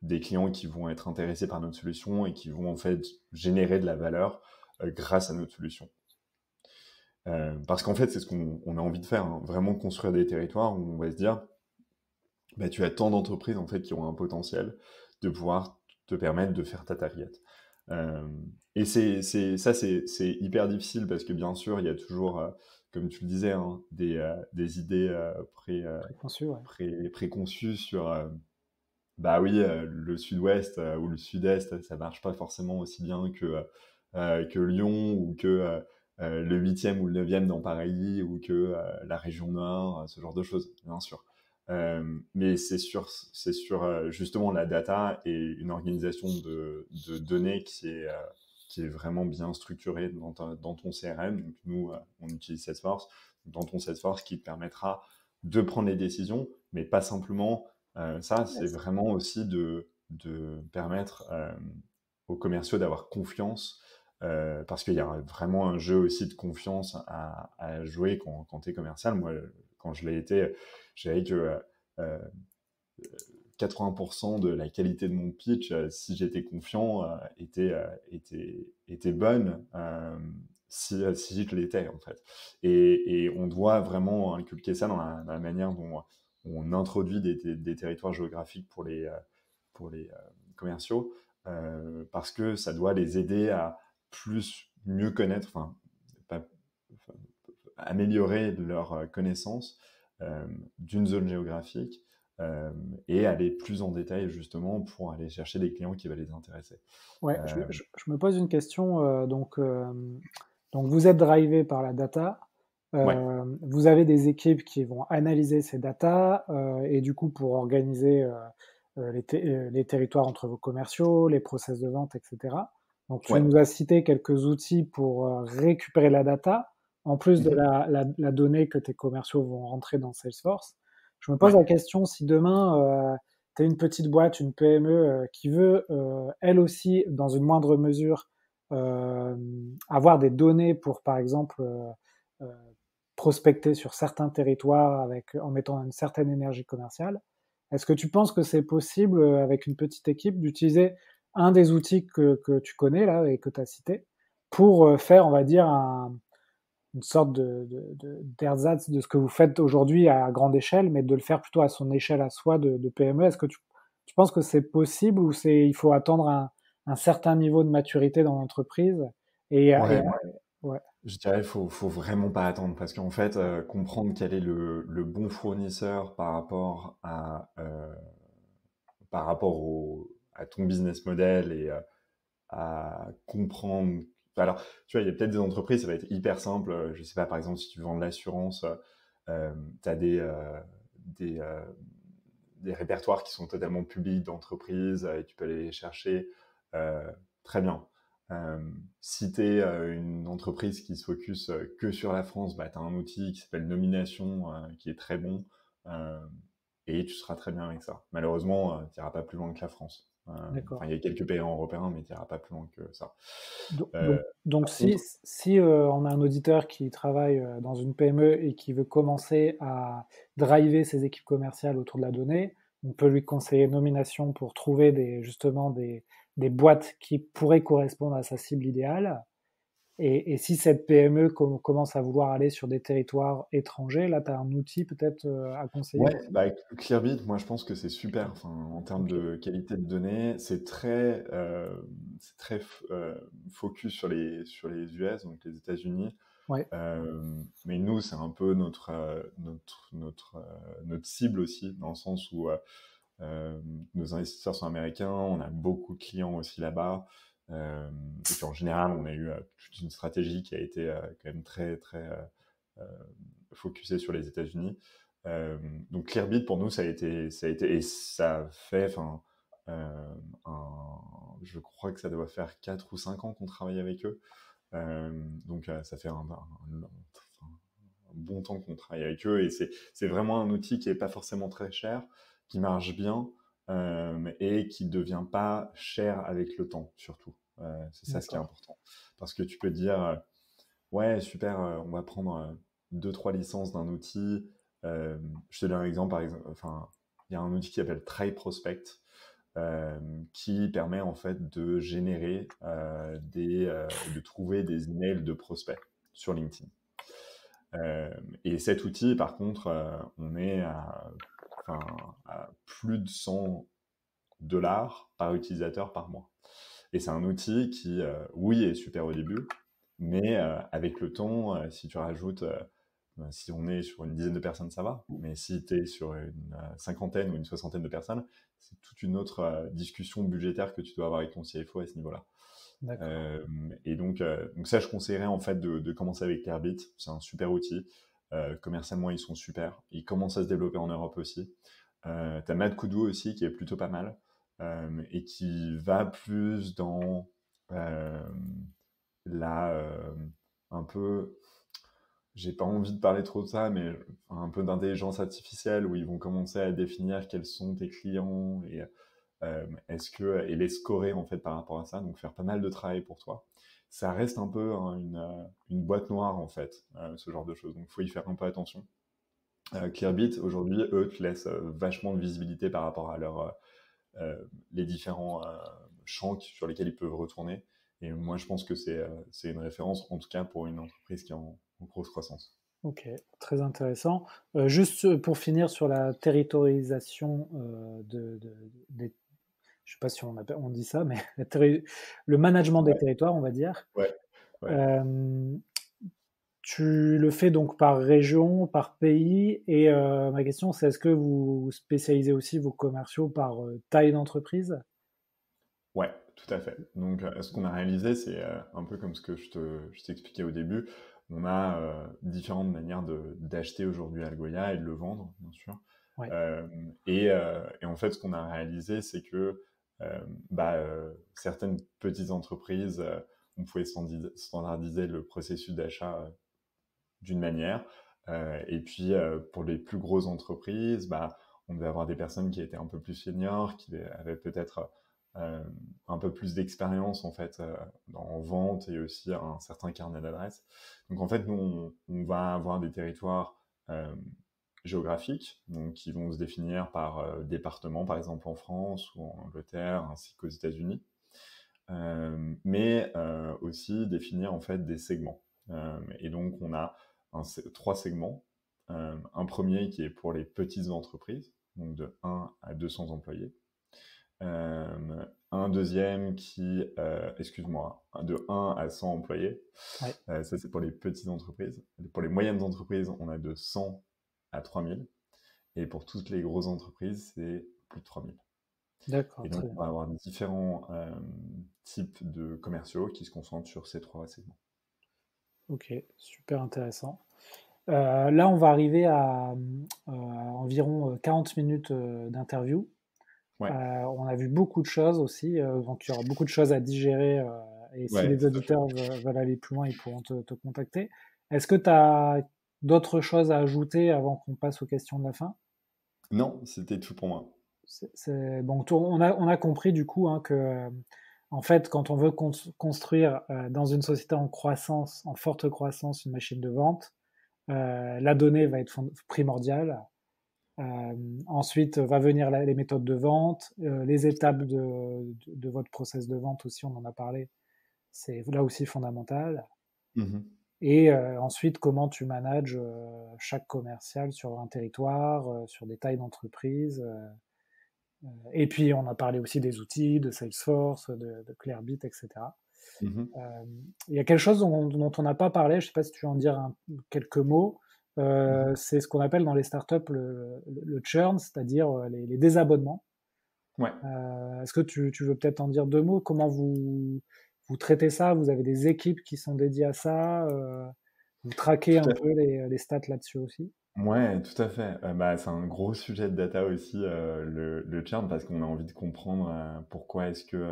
des clients qui vont être intéressés par notre solution et qui vont en fait générer de la valeur grâce à notre solution. Parce qu'en fait, c'est ce qu'on a envie de faire, hein, vraiment construire des territoires où on va se dire, bah, tu as tant d'entreprises en fait qui ont un potentiel de pouvoir te permettre de faire ta target. Euh, et c'est hyper difficile parce que bien sûr, il y a toujours, comme tu le disais, hein, des idées Préconçu, ouais. préconçues sur, bah oui, le sud-ouest ou le sud-est, ça marche pas forcément aussi bien que Lyon ou que le 8e ou le 9e dans Paris ou que la région nord, ce genre de choses, bien sûr. Mais c'est sur justement la data et une organisation de données qui est vraiment bien structurée dans ton CRM. Donc nous, on utilise Salesforce. Dans ton Salesforce qui te permettra de prendre les décisions, mais pas simplement ça, c'est Yes. vraiment aussi de permettre aux commerciaux d'avoir confiance, parce qu'il y a vraiment un jeu aussi de confiance à jouer quand tu es commercial. Moi, quand je l'ai été, j'avais que euh, 80% de la qualité de mon pitch, si j'étais confiant, était bonne, si je l'étais, en fait. Et on doit vraiment inculquer ça dans la manière dont on introduit des territoires géographiques pour les commerciaux, parce que ça doit les aider à mieux connaître, pas- enfin, améliorer leur connaissance d'une zone géographique euh, et aller plus en détail justement pour aller chercher des clients qui va les intéresser. Ouais, Euh, je me pose une question, donc vous êtes drivé par la data, ouais, vous avez des équipes qui vont analyser ces datas, et du coup pour organiser, les territoires entre vos commerciaux, les process de vente et cetera. Donc tu ouais. nous as cité quelques outils pour, récupérer la data, en plus de Mhm, la donnée que tes commerciaux vont rentrer dans Salesforce. Je me pose ouais. la question si demain, tu es une petite boîte, une PME, qui veut, elle aussi, dans une moindre mesure, euh, avoir des données pour, par exemple, euh, prospecter sur certains territoires en mettant une certaine énergie commerciale. Est-ce que tu penses que c'est possible, avec une petite équipe, d'utiliser un des outils que tu connais là et que tu as cité, pour faire, on va dire, une sorte d'ersatz de ce que vous faites aujourd'hui à grande échelle, mais de le faire plutôt à son échelle à soi de PME. Est-ce que tu penses que c'est possible ou il faut attendre un certain niveau de maturité dans l'entreprise et Ouais, ouais, je dirais faut vraiment pas attendre parce qu'en fait, comprendre quel est le bon fournisseur par rapport à ton business model et à comprendre. Alors, tu vois, il y a peut-être des entreprises, ça va être hyper simple. Je sais pas, par exemple, si tu vends de l'assurance, tu as des, euh, des répertoires qui sont totalement publics d'entreprises et tu peux aller les chercher euh, très bien. Euh, Si tu es une entreprise qui se focus que sur la France, bah, tu as un outil qui s'appelle Nomination qui est très bon euh, et tu seras très bien avec ça. Malheureusement, tu n'iras pas plus loin que la France. d'accord. Enfin, il y a quelques pays européens, mais tu n'iras pas plus loin que ça. Donc, Euh, donc, donc Par si, contre, si on a un auditeur qui travaille dans une PME et qui veut commencer à driver ses équipes commerciales autour de la donnée, on peut lui conseiller nomination pour trouver justement des boîtes qui pourraient correspondre à sa cible idéale. Et si cette PME commence à vouloir aller sur des territoires étrangers, là, tu as un outil peut-être à conseiller ouais, aussi. bah, Clearbit, moi je pense que c'est super. Enfin, en termes Ok, de qualité de données, c'est très focus sur les US, donc les États-Unis. ouais, Mais nous, c'est un peu notre cible aussi, dans le sens où euh, nos investisseurs sont américains, on a beaucoup de clients aussi là-bas. Et puis en général, on a eu toute une stratégie qui a été quand même très, très euh, focusée sur les États-Unis. Euh, donc Clearbit, pour nous, et ça fait, enfin, euh, je crois que ça doit faire 4 ou 5 ans qu'on travaille avec eux. Donc ça fait un bon temps qu'on travaille avec eux et c'est vraiment un outil qui est pas forcément très cher, qui marche bien et qui ne devient pas cher avec le temps surtout. C'est ça ce qui est d'accord. important. Parce que tu peux dire, ouais, super, on va prendre deux, trois licences d'un outil. Euh, je te donne un exemple, par exemple, enfin, il y a un outil qui s'appelle Try Prospect euh, qui permet en fait de générer de trouver des emails de prospects sur LinkedIn. Et cet outil, par contre, on est à plus de 100 dollars par utilisateur par mois. Et c'est un outil qui, oui, est super au début, mais avec le temps, si tu rajoutes, si on est sur une dizaine de personnes, ça va. Mais si tu es sur une cinquantaine ou une soixantaine de personnes, c'est toute une autre discussion budgétaire que tu dois avoir avec ton CFO à ce niveau-là. D'accord. Et donc ça, je conseillerais en fait de commencer avec Clearbit. C'est un super outil. Commercialement, ils sont super. Ils commencent à se développer en Europe aussi. T'as Mad Kudu aussi qui est plutôt pas mal et qui va plus dans euh, la un peu, j'ai pas envie de parler trop de ça, mais un peu d'intelligence artificielle où ils vont commencer à définir quels sont tes clients et les scorer en fait par rapport à ça, donc faire pas mal de travail pour toi. Ça reste un peu hein, une boîte noire en fait, ce genre de choses, donc il faut y faire un peu attention. Clearbit, aujourd'hui, eux, te laissent vachement de visibilité par rapport à les différents champs sur lesquels ils peuvent retourner. Et moi, je pense que c'est une référence, en tout cas pour une entreprise qui est en grosse croissance. Ok, très intéressant. Juste pour finir sur la territorialisation je sais pas si on dit ça, mais le management des Ouais, territoires, on va dire. ouais, ouais. Euh, Tu le fais donc par région, par pays, et ma question c'est est-ce que vous spécialisez aussi vos commerciaux par taille d'entreprise? Ouais, tout à fait. Donc, ce qu'on a réalisé, c'est un peu comme ce que je t'expliquais au début. On a différentes manières d'acheter aujourd'hui Algolia et de le vendre, bien sûr. Ouais, Euh, et en fait, ce qu'on a réalisé, c'est que certaines petites entreprises, on pouvait standardiser le processus d'achat d'une manière. Et puis, pour les plus grosses entreprises, bah, on devait avoir des personnes qui étaient un peu plus seniors, qui avaient peut-être euh, un peu plus d'expérience en fait en vente et aussi un certain carnet d'adresses. Donc en fait, nous, on va avoir des territoires euh, géographiques, donc qui vont se définir par département, par exemple en France ou en Angleterre, ainsi qu'aux États-Unis. mais aussi définir en fait des segments. Et donc on a trois segments. Un premier qui est pour les petites entreprises, donc de 1 à 200 employés. Un deuxième excuse-moi, de 1 à 100 employés. Ouais, Ça, c'est pour les petites entreprises. Pour les moyennes entreprises, on a de 100 à 3000. Et pour toutes les grosses entreprises, c'est plus de 3000. d'accord, Et donc, très on bien. va avoir différents types de commerciaux qui se concentrent sur ces trois segments. Ok, super intéressant. Là, on va arriver à environ 40 minutes d'interview. Ouais, On a vu beaucoup de choses aussi, donc il y aura beaucoup de choses à digérer. Et si ouais, les tout à fait. auditeurs veulent aller plus loin, ils pourront te contacter. Est-ce que tu as d'autres choses à ajouter avant qu'on passe aux questions de la fin? Non, c'était tout pour moi. Bon, on a compris du coup hein, que, en fait, quand on veut construire dans une société en croissance, en forte croissance, une machine de vente, la donnée va être primordiale. Ensuite, va venir les méthodes de vente, les étapes de votre process de vente aussi, on en a parlé, c'est là aussi fondamental. Mhm. Et ensuite, comment tu manages chaque commercial sur un territoire, sur des tailles d'entreprise. Et puis, on a parlé aussi des outils, de Salesforce, de Clearbit, etc. Mhm. Euh, il y a quelque chose dont on n'a pas parlé, je ne sais pas si tu veux en dire quelques mots. Mhm. C'est ce qu'on appelle dans les startups le churn, c'est-à-dire les désabonnements. Ouais. Est-ce que tu veux peut-être en dire deux mots? Comment vous traitez ça? Vous avez des équipes qui sont dédiées à ça? Vous traquez un Tout à peu les stats là-dessus aussi? Ouais, tout à fait. Bah, c'est un gros sujet de data aussi, le churn, parce qu'on a envie de comprendre pourquoi est-ce que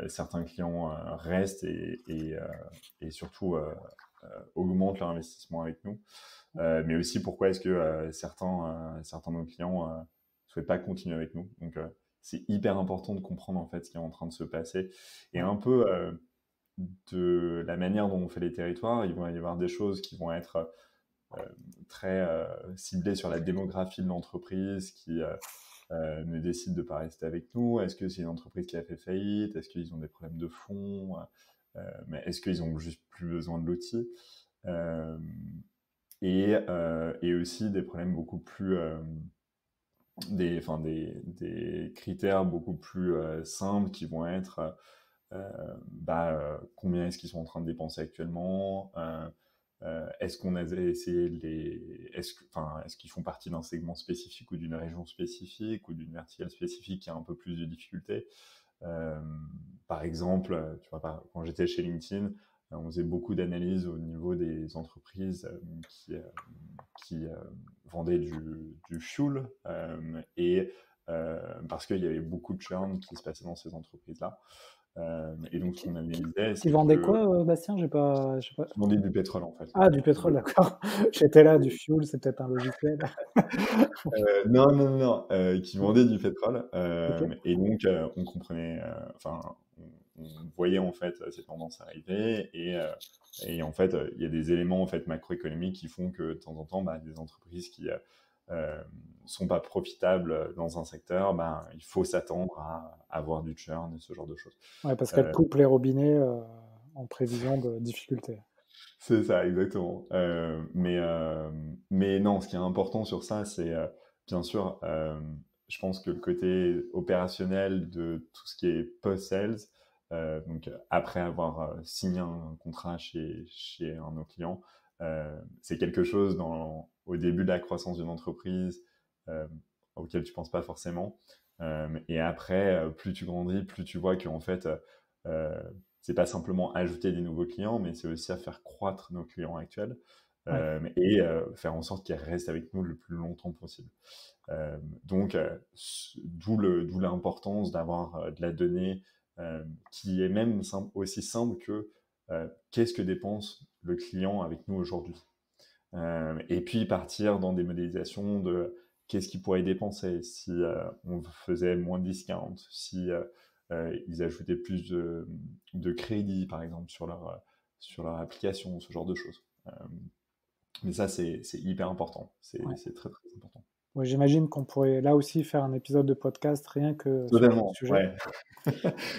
certains clients restent et surtout augmentent leur investissement avec nous. Mais aussi pourquoi est-ce que certains de nos clients souhaitent pas continuer avec nous. Donc, c'est hyper important de comprendre en fait ce qui est en train de se passer. Et Ouais, un peu de la manière dont on fait les territoires, il va y avoir des choses qui vont être très ciblé sur la démographie de l'entreprise qui ne décide de pas rester avec nous. Est-ce que c'est une entreprise qui a fait faillite? Est-ce qu'ils ont des problèmes de fonds? Mais est-ce qu'ils ont juste plus besoin de l'outil? euh, et aussi des problèmes beaucoup plus des critères beaucoup plus simples qui vont être combien est-ce qu'ils sont en train de dépenser actuellement, est-ce qu'on a essayé est-ce qu'ils font partie d'un segment spécifique ou d'une région spécifique ou d'une verticale spécifique qui a un peu plus de difficultés. Euh, Par exemple, tu vois, quand j'étais chez LinkedIn, on faisait beaucoup d'analyses au niveau des entreprises qui vendaient du fuel parce qu'il y avait beaucoup de churn qui se passait dans ces entreprises-là. Et donc, ce Qui, qu'on qui- analysait, qui c'est vendait que quoi, Bastien? J'ai pas... qui vendaient du pétrole, en fait. Ah, du Qui pétrole, d'accord. J'étais là, du fuel, c'est peut-être un logiciel. Non, non, non, qui vendaient du pétrole. Ok. Et donc, on comprenait, on voyait en fait ces tendances arriver. Et en fait, il y a des éléments en fait macroéconomiques qui font que de temps en temps, des entreprises qui euh, sont pas profitables dans un secteur, il faut s'attendre à avoir du churn et ce genre de choses. Ouais, parce qu'elle Euh, coupe les robinets en prévision de difficultés. C'est ça, exactement. Mais non, ce qui est important sur ça, c'est bien sûr, je pense que le côté opérationnel de tout ce qui est post-sales, donc après avoir signé un contrat chez un de nos clients, c'est quelque chose au début de la croissance d'une entreprise euh, auquel tu penses pas forcément. Et après, plus tu grandis, plus tu vois qu'en fait, euh, c'est pas simplement ajouter des nouveaux clients, mais c'est aussi à faire croître nos clients actuels Ouais, et faire en sorte qu'ils restent avec nous le plus longtemps possible. Donc, d'où l'importance d'avoir de la donnée qui est même aussi simple que qu'est-ce que dépense le client avec nous aujourd'hui. Et puis partir dans des modélisations de qu'est-ce qu'ils pourraient dépenser si on faisait moins de discount, si ils ajoutaient plus de crédit, par exemple, sur leur application, ce genre de choses. Mais ça, c'est hyper important. ouais. C'est très, très important. Ouais, j'imagine qu'on pourrait là aussi faire un épisode de podcast rien que sur ce Totalement, sujet. ouais.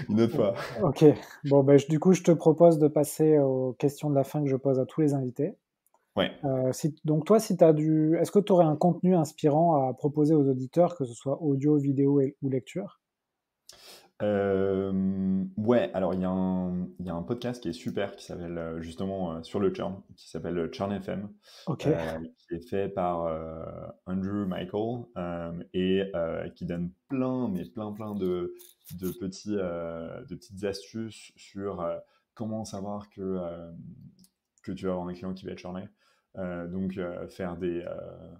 Une autre O fois. OK. Bon, ben, du coup, je te propose de passer aux questions de la fin que je pose à tous les invités. Ouais. Donc toi, si tu du est-ce que tu aurais un contenu inspirant à proposer aux auditeurs, que ce soit audio, vidéo ou lecture? Ouais, alors il y a un podcast qui est super, qui s'appelle, justement, sur le churn, qui s'appelle, Churn FM, OK, qui est fait par, Andrew Michael, et qui donne plein, mais plein de petites astuces sur, comment savoir que tu vas avoir un client qui va être churné. Donc, faire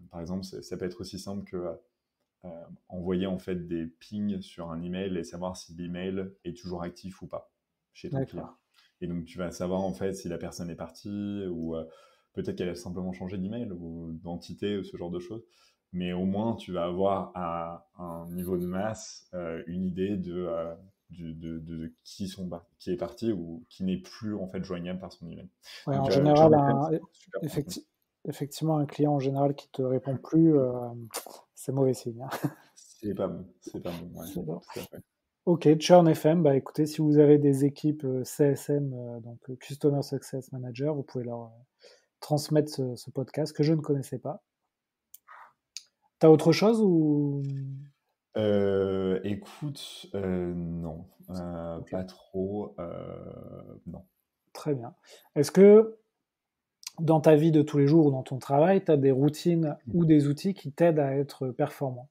par exemple, ça peut être aussi simple que, euh, envoyer en fait des pings sur un email et savoir si l'email est toujours actif ou pas chez ton client. d'accord. Et donc tu vas savoir en fait si la personne est partie ou peut-être qu'elle a simplement changé d'email ou d'entité ou ce genre de choses. Mais au moins tu vas avoir à un niveau de masse une idée de qui est parti ou qui n'est plus en fait joignable par son email. Ouais, Donc en général, Charm FM, c'est un super contenu. effectivement, un client en général qui te répond plus, c'est mauvais signe, hein. C'est pas bon, ouais, C'est bon. tout à fait. OK, Churn FM, bah, écoutez, si vous avez des équipes, CSM, donc Customer Success Manager, vous pouvez leur, transmettre ce podcast que je ne connaissais pas. T'as autre chose ou? Écoute, non, OK, pas trop, non. très bien. Est-ce que dans ta vie de tous les jours ou dans ton travail, tu as des routines ou des outils qui t'aident à être performant?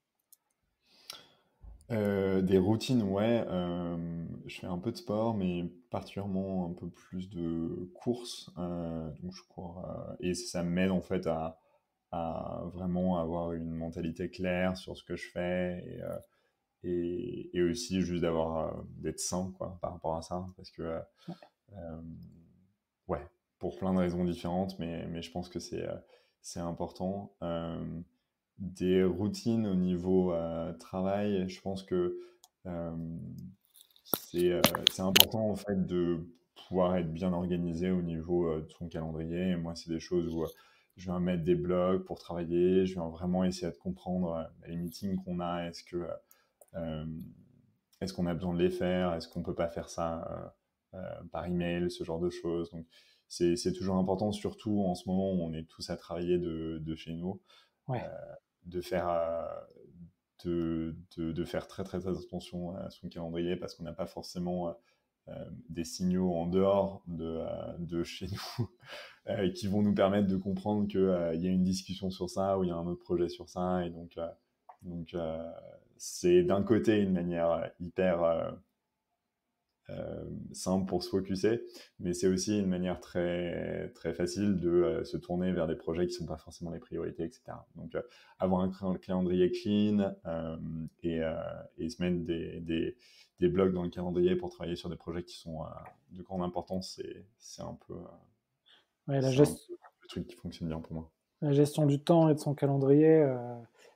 Des routines, ouais, je fais un peu de sport, mais particulièrement un peu plus de courses, donc je cours, et ça m'aide en fait à vraiment avoir une mentalité claire sur ce que je fais et aussi juste d'être sain, quoi, par rapport à ça. Parce que, euh, ouais, pour plein de raisons différentes, mais je pense que c'est important. Des routines au niveau travail, je pense que euh, c'est important en fait de pouvoir être bien organisé au niveau de son calendrier. Et moi, c'est des choses où je viens mettre des blogs pour travailler, je viens vraiment essayer de comprendre les meetings qu'on a, euh, est-ce qu'on a besoin de les faire, est-ce qu'on peut pas faire ça par email, ce genre de choses. Donc, c'est toujours important, surtout en ce moment où on est tous à travailler de chez nous, euh, Ouais, de faire, de faire très, très, très attention à son calendrier parce qu'on n'a pas forcément des signaux en dehors de chez nous qui vont nous permettre de comprendre qu'il y a une discussion sur ça ou il y a un autre projet sur ça. Et donc c'est d'un côté une manière hyper simple pour se focuser, mais c'est aussi une manière très, très facile de se tourner vers des projets qui ne sont pas forcément les priorités, etc. Donc, avoir un calendrier clean et se mettre des blocs dans le calendrier pour travailler sur des projets qui sont de grande importance, ouais, c'est un peu le truc qui fonctionne bien pour moi. la gestion du temps et de son calendrier,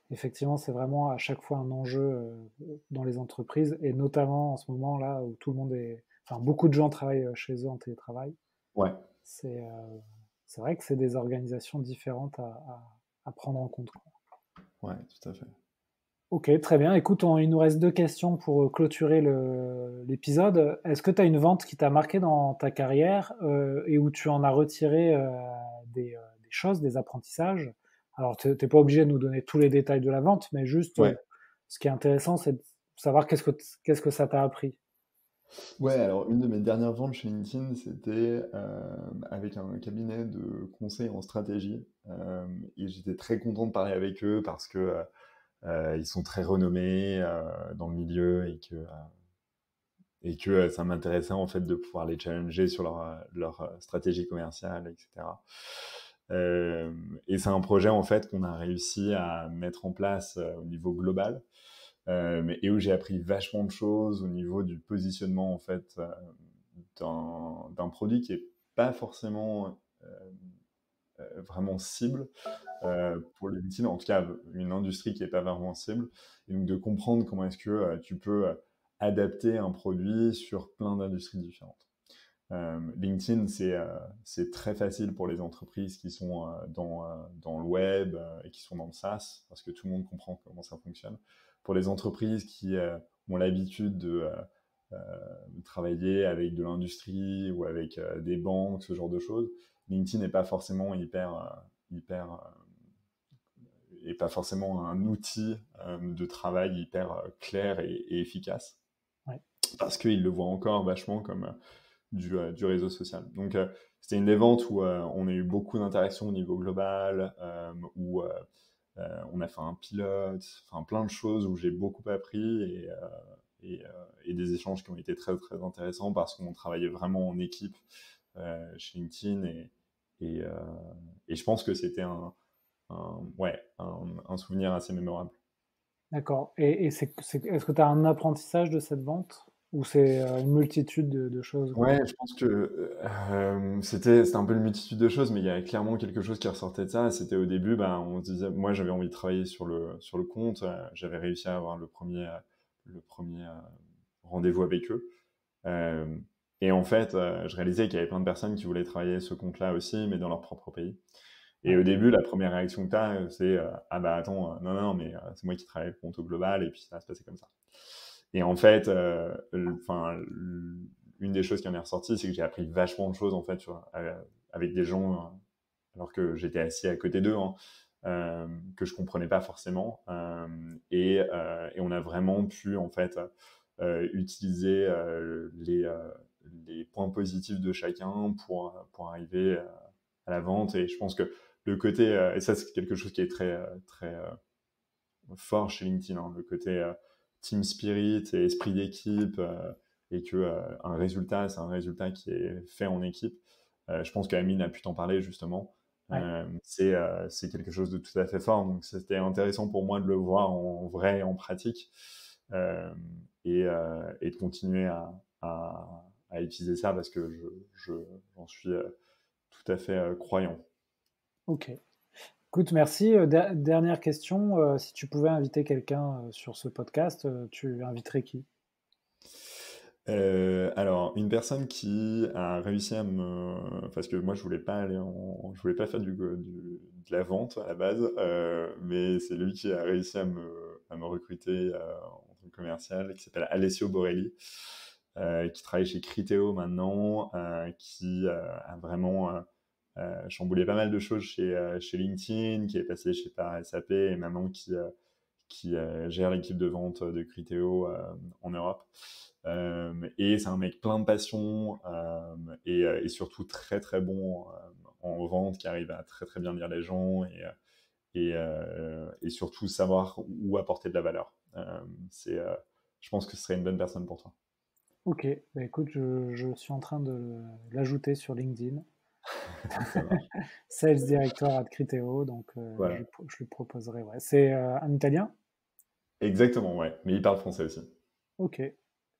effectivement, c'est vraiment à chaque fois un enjeu, dans les entreprises et notamment en ce moment là où tout le monde est enfin beaucoup de gens travaillent, chez eux en télétravail. Ouais, C'est, c'est vrai que c'est des organisations différentes à prendre en compte, quoi. ouais, tout à fait. OK, très bien. Écoute, il nous reste 2 questions pour, clôturer l'épisode. Est-ce que tu as une vente qui t'a marqué dans ta carrière, et où tu en as retiré, des choses, des apprentissages? Alors tu es pas obligé de nous donner tous les détails de la vente, mais juste, Ouais. ce qui est intéressant, c'est de savoir qu'est-ce que ça t'a appris? Ouais, alors une de mes dernières ventes chez LinkedIn, c'était avec un cabinet de conseil en stratégie. Et j'étais très content de parler avec eux parce que ils sont très renommés dans le milieu et que ça m'intéressait en fait de pouvoir les challenger sur leur stratégie commerciale, etc. Euh, et c'est un projet en fait qu'on a réussi à mettre en place au niveau global, et où j'ai appris vachement de choses au niveau du positionnement en fait d'un produit qui est pas forcément vraiment cible pour les médecines, en tout cas une industrie qui n'est pas vraiment cible, et donc de comprendre comment est-ce que tu peux adapter un produit sur plein d'industries différentes. LinkedIn, c'est très facile pour les entreprises qui sont dans le web et qui sont dans le SaaS, parce que tout le monde comprend comment ça fonctionne. Pour les entreprises qui ont l'habitude de travailler avec de l'industrie ou avec des banques, ce genre de choses, LinkedIn n'est pas forcément et pas forcément un outil de travail hyper clair et efficace, Ouais. parce qu'ils le voient encore vachement comme du réseau social. Donc, c'était une des ventes où on a eu beaucoup d'interactions au niveau global, où on a fait un pilote, enfin plein de choses où j'ai beaucoup appris et des échanges qui ont été très, très intéressants parce qu'on travaillait vraiment en équipe chez LinkedIn et je pense que c'était un souvenir assez mémorable. D'accord. Et est-ce que tu as un apprentissage de cette vente ou c'est une multitude de choses? Ouais, je pense que c'était un peu une multitude de choses, mais il y a clairement quelque chose qui ressortait de ça. C'était au début, on se disait, moi j'avais envie de travailler sur le compte, j'avais réussi à avoir le premier rendez-vous avec eux. Et en fait, je réalisais qu'il y avait plein de personnes qui voulaient travailler ce compte-là aussi, mais dans leur propre pays. Et au début, la première réaction que tu as, c'est ah bah attends, non, mais c'est moi qui travaille le compte au global, et puis ça va se passer comme ça. Et en fait, une des choses qui en est ressortie, c'est que j'ai appris vachement de choses en fait avec des gens, alors que j'étais assis à côté d'eux, que je comprenais pas forcément. Et on a vraiment pu en fait utiliser les points positifs de chacun pour arriver à la vente. Et je pense que le côté, et ça c'est quelque chose qui est très, très fort chez LinkedIn, le côté team spirit et esprit d'équipe, et que un résultat, c'est un résultat qui est fait en équipe. Je pense qu'Amine a pu t'en parler justement. Ouais. C'est quelque chose de tout à fait fort. Donc c'était intéressant pour moi de le voir en vrai, en pratique, et de continuer à utiliser ça parce que j'en suis tout à fait croyant. Ok. Écoute, merci. Dernière question. Si tu pouvais inviter quelqu'un sur ce podcast, tu inviterais qui? Alors, une personne qui a réussi parce que moi je voulais pas je voulais pas faire de la vente à la base, mais c'est lui qui a réussi à me recruter en tant que commercial, qui s'appelle Alessio Borelli, qui travaille chez Criteo maintenant, qui a vraiment chamboulé pas mal de choses chez LinkedIn, qui est passé par SAP et maintenant qui gère l'équipe de vente de Criteo en Europe. Et c'est un mec plein de passion et surtout très très bon en vente, qui arrive à très très bien lire les gens et surtout savoir où apporter de la valeur. Je pense que ce serait une bonne personne pour toi. Ok, bah écoute, je suis en train de l'ajouter sur LinkedIn. Ça marche. Sales Director at Criteo, donc Voilà. je lui proposerai. Ouais. C'est un Italien? Exactement, ouais. Mais il parle français aussi. Ok,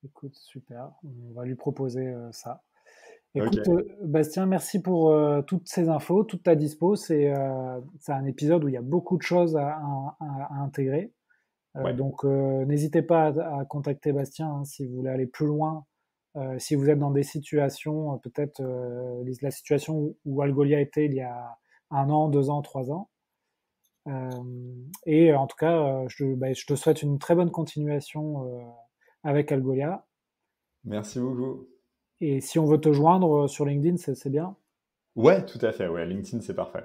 écoute, super. On va lui proposer ça. Ok. Écoute, Bastien, merci pour toutes ces infos, toute ta dispo. C'est un épisode où il y a beaucoup de choses à intégrer. Ouais. Donc, n'hésitez pas à contacter Bastien hein, si vous voulez aller plus loin. Si vous êtes dans des situations, peut-être la situation où Algolia était il y a 1 an, 2 ans, 3 ans. Et en tout cas, je te souhaite une très bonne continuation avec Algolia. Merci beaucoup. Et si on veut te joindre sur LinkedIn, c'est bien. Ouais, tout à fait. Ouais, LinkedIn, c'est parfait.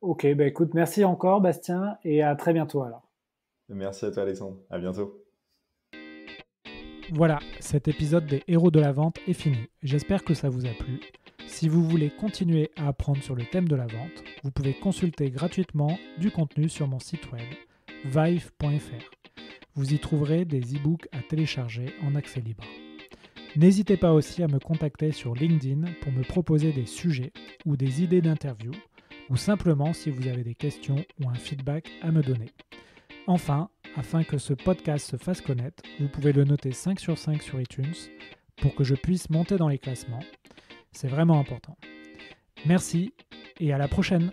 Ok, bah écoute, merci encore Bastien et à très bientôt alors. Merci à toi, Alexandre. À bientôt. Voilà, cet épisode des héros de la vente est fini. J'espère que ça vous a plu. Si vous voulez continuer à apprendre sur le thème de la vente, vous pouvez consulter gratuitement du contenu sur mon site web vive.fr. Vous y trouverez des e-books à télécharger en accès libre. N'hésitez pas aussi à me contacter sur LinkedIn pour me proposer des sujets ou des idées d'interview, ou simplement si vous avez des questions ou un feedback à me donner. Enfin, afin que ce podcast se fasse connaître, vous pouvez le noter 5 sur 5 sur iTunes pour que je puisse monter dans les classements. C'est vraiment important. Merci et à la prochaine!